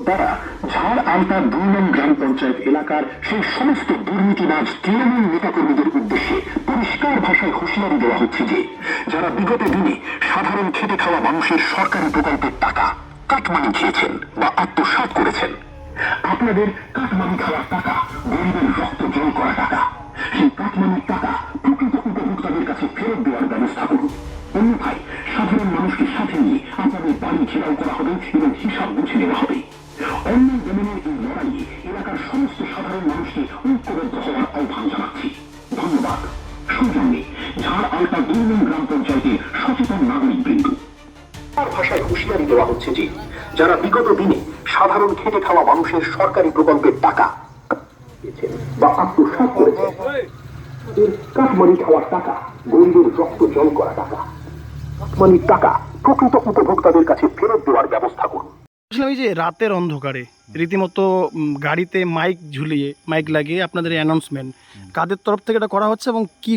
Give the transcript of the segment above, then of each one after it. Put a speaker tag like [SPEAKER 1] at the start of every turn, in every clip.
[SPEAKER 1] তারা ঝাড় আলতা ২ নং গ্রাম পঞ্চায়েত এলাকার সেই সমস্ত দুর্নীতিবাজ তৃণমূল নেতাকর্মীদের উদ্দেশ্যে পরিষ্কার ভাষায় হুঁশিয়ারি দেওয়া হচ্ছে যে যারা বিগত দিনে সাধারণ খেটে খাওয়া মানুষের সরকারি প্রকল্পের টাকা কাটমানি খেয়েছেন বা আত্মসাৎ করেছেন, আপনাদের কাটমানি খাওয়ার টাকা, গরিবের রক্ত জল করা টাকা, সেই কাটমানির টাকা প্রকৃত উপভোক্তাদের কাছে ফেরত দেওয়ার ব্যবস্থা করুন। অন্যথায় সাধারণ মানুষকে সাথে নিয়ে আপনাদের বাড়ি ঘেরাও করা হবে এবং হিসাব বুঝে নেওয়া হবে। অন্যায় দমনের এই লড়াইয়ে এলাকার সমস্ত সাধারণ মানুষকে ঐক্যবদ্ধ হওয়ার আহ্বান জানাচ্ছি। ধন্যবাদ। সৌজন্যে ঝাড় আলতা ২ নং গ্রাম পঞ্চায়েতের সচেতন নাগরিক বৃন্দ। তার ভাষায় হুঁশিয়ারি দেওয়া হচ্ছে যে যারা বিগত দিনে সাধারণ খেটে খাওয়া মানুষের সরকারি প্রকল্পের টাকা বা আত্মসাৎ করেছে, কাটমানি খাওয়ার টাকা, গরিবের রক্ত জল করা টাকা, কাটমানির টাকা প্রকৃত উপভোক্তাদের কাছে ফেরত দেওয়ার ব্যবস্থা করুন।
[SPEAKER 2] এই যে রাতের অন্ধকারে রীতিমতো গাড়িতে মাইক ঝুলিয়ে মাইক লাগিয়ে আপনাদের অ্যানাউন্সমেন্ট কাদের তরফ থেকে এটা করা হচ্ছে এবং কি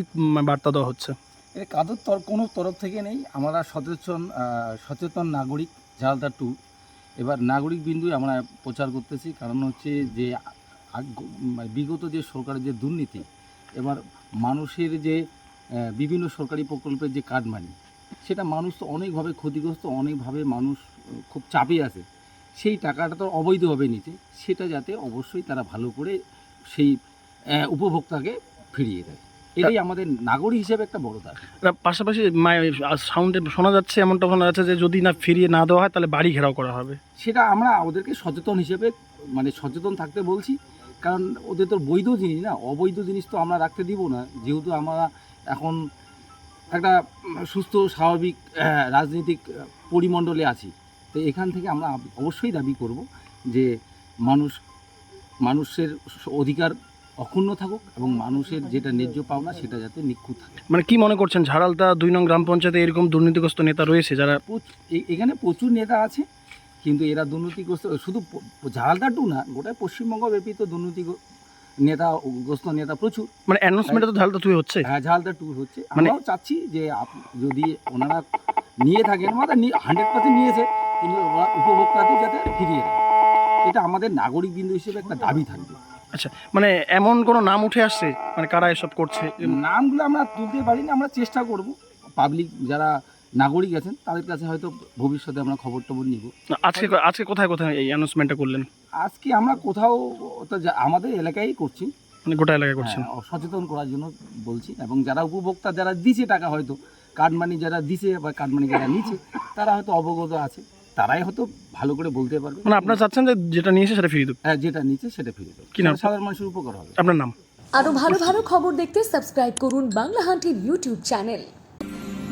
[SPEAKER 2] বার্তা দেওয়া হচ্ছে?
[SPEAKER 3] এটা কাদের কোনো তরফ থেকে নেই, আমরা সচেতন নাগরিক ঝালদা 2 এবার নাগরিক বিন্দুই আমরা প্রচার করতেছি। কারণ হচ্ছে যে বিগত যে সরকারের যে দুর্নীতি, এবার মানুষের যে বিভিন্ন সরকারি প্রকল্পের যে কাটমানি, সেটা মানুষ তো অনেকভাবে ক্ষতিগ্রস্ত, অনেকভাবে মানুষ খুব চাপে আছে। সেই টাকাটা তো অবৈধভাবে নিতে, সেটা যাতে অবশ্যই তারা ভালো করে সেই উপভোক্তাকে ফিরিয়ে দেয়, এটাই আমাদের নাগরিক হিসেবে একটা বড় দাবি।
[SPEAKER 2] পাশাপাশি সাউন্ডে শোনা যাচ্ছে, এমনটা শোনা যাচ্ছে যে যদি না ফিরিয়ে না দেওয়া হয় তাহলে বাড়ি ঘেরাও করা হবে।
[SPEAKER 3] সেটা আমরা ওদেরকে সচেতন হিসেবে সচেতন থাকতে বলছি। কারণ ওদের তো বৈধ জিনিস না, অবৈধ জিনিস তো আমরা রাখতে দিব না। যেহেতু আমরা এখন একটা সুস্থ স্বাভাবিক রাজনৈতিক পরিমণ্ডলে আছি, তো এখান থেকে আমরা অবশ্যই দাবি করব যে মানুষের অধিকার অক্ষুণ্ণ থাকুক এবং মানুষের যেটা ন্যায্য পাওনা সেটা যাতে নিখুঁত থাকে।
[SPEAKER 2] মানে কি মনে করছেন, ঝাড় আলতা ২ নং গ্রাম পঞ্চায়েতে এরকম দুর্নীতিগ্রস্ত নেতা রয়েছে যারা?
[SPEAKER 3] এখানে প্রচুর নেতা আছে, কিন্তু এরা দুর্নীতিগ্রস্ত শুধু ঝালদা 2 না, গোটা পশ্চিমবঙ্গ ব্যাপী তো দুর্নীতিগ্রস্ত নেতা প্রচুর।
[SPEAKER 2] মানে অ্যানাউন্সমেন্টে তো ঝালদা 2 হচ্ছে।
[SPEAKER 3] হ্যাঁ, ঝালদা 2 হচ্ছে। আমরাও চাচ্ছি যে যদি ওনারা নিয়ে থাকেন, 100% নিয়েছে, কিন্তু উপভোক্তাদের যাতে ফিরিয়ে দেয়, এটা আমাদের নাগরিক বিন্দু হিসেবে একটা দাবি থাকবে।
[SPEAKER 2] আচ্ছা, মানে এমন কোনো নাম উঠে আসছে মানে কারা এসব করছে?
[SPEAKER 3] নামগুলো আমরা তুলতে পারিনি, আমরা চেষ্টা করব। পাবলিক যারা নাগরিক আছেন তাদের কাছে হয়তো ভবিষ্যতে আমরা খবর নিব।
[SPEAKER 2] আজকে কোথায় কোথায় এই অ্যানাউন্সমেন্টটা করলেন?
[SPEAKER 3] আজকে আমরা কোথাও আমাদের এলাকায় করছি,
[SPEAKER 2] মানে গোটা এলাকায় করছেন।
[SPEAKER 3] সচেতন করার জন্য বলছি। এবং যারা উপভোক্তা যারা দিছে টাকা, হয়তো কাটমানি যারা দিছে বা কাটমানি যারা নিচ্ছে, তারা হয়তো অবগত আছে, তারাই হয়তো ভালো করে বলতে পারবে।
[SPEAKER 2] মানে আপনারা চাচ্ছেন যে যেটা নিয়েছে সেটা ফিরিয়ে দেব?
[SPEAKER 3] হ্যাঁ, যেটা নিচ্ছে সেটা ফিরিয়ে দেব।
[SPEAKER 2] কি নাম?
[SPEAKER 3] সাধারণ মানুষের উপকার হবে।
[SPEAKER 2] আপনার নাম?
[SPEAKER 4] আরো ভালো ভালো খবর দেখতে সাবস্ক্রাইব করুন বাংলা হান্টের ইউটিউব চ্যানেল।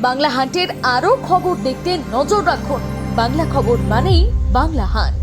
[SPEAKER 4] বাংলা হান্টের আরো খবর দেখতে নজর রাখুন। বাংলা খবর মানেই বাংলা হান্ট।